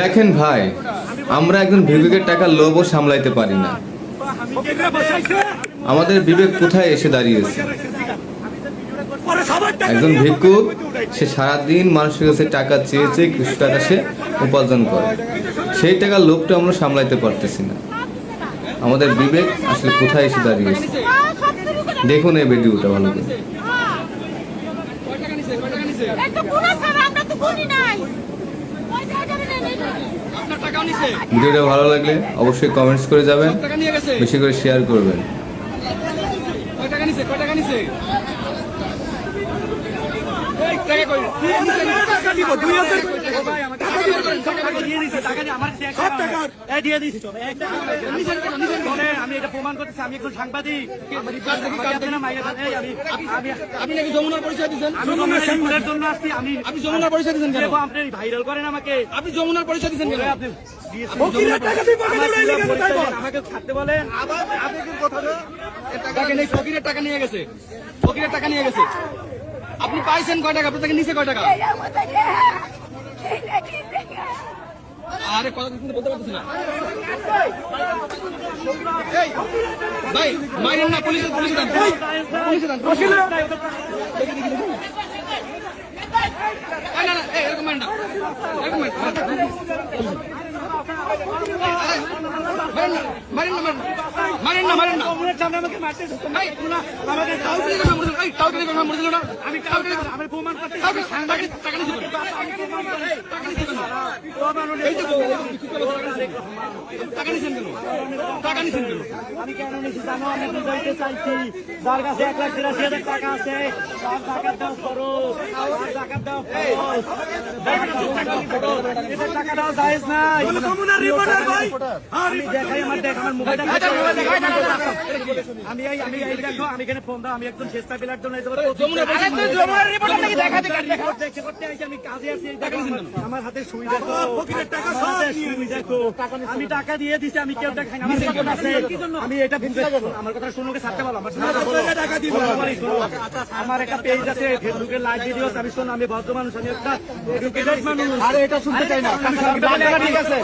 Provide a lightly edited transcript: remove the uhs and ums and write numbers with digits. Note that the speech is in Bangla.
দেখেন ভাই, আমরা একজন ভিক্ষুকের টাকার লোভও সামলাইতে পারি না। আমাদের বিবেক কোথায় এসে দাঁড়িয়েছে? একজন ভিক্ষুক, সে সারাদিন মানুষের কাছে টাকা চেয়েছে, কিছু টাকা সে উপার্জন করে, সেই টাকার লোভটা আমরা সামলাইতে পারতেছি না। আমাদের বিবেক আসলে কোথায় এসে দাঁড়িয়েছে? দেখুন এই ভিডিওটা ভালো করে। ভিডিওটা ভালো লাগলে অবশ্যই কমেন্টস করে যাবেন, বেশি করে শেয়ার করবেন। আমি এটা প্রমাণ করতেছি, আমি একজন সাংবাদিক। আপনি নাকি যমুনার পরিচয় দিচ্ছেন? আপনি যমুনার পরিচয় দিচ্ছেন কেন? আপনি ভাইরাল করেন আমাকে। আপনি যমুনার পরিচয় দিচ্ছেন কেন? আপনি আমাকে ছাড়তে বলেন। ফকিরের টাকা নিয়ে গেছে, ফকিরের টাকা নিয়ে গেছে। আপনি পাইছেন কয় টাকা? আপনার থেকে নিচে কয় টাকা? আরে কথা কিন্তু বলতে পারতেছি না ভাই, মাইরেন না, পুলিশে পুলিশে দেন, পুলিশে দেন, না না এরকম মারেন না, এরকম মারেন না, মারেন না, আমাকে মারতে আমাকে আমি প্রমাণ করতে টাকা নিতে টাকা নিচ্ছেন কেন? টাকা নিচ্ছেন কেন? আমি কেন নিচ্ছি জানো? আমি বুঝাইতে চাইছি, যার কাছে 1,83,000 টাকা আছে তার টাকার দাও খরচ, টাকার দাও খরচ, টাকা দাও জায়েজ নাই। আমি দেখাই, আমার দেখ, আমার মোবাইলটা আমি এই দেখো, আমি এখানে ফোন দাও, আমি একজন চেষ্টা পেলার জন্য দেখতে করতে আইছি, আমি কাজে আছি। আমার হাতে সুই দেখো, আমি টাকা দিয়ে দিছি, আমি কেউ টাকা খাই, আমি এটা আমার কথা শুনুন, ছাড়তে পারলাম। আমার একটা পেজ আছে ফেসবুকে, লাইভ ভিডিও, আমি শোন, আমি ভদ্র মানুষ, আমি একটা এডুকেটেড মানুষ। আরে এটা শুনতে চাই না, ঠিক আছে।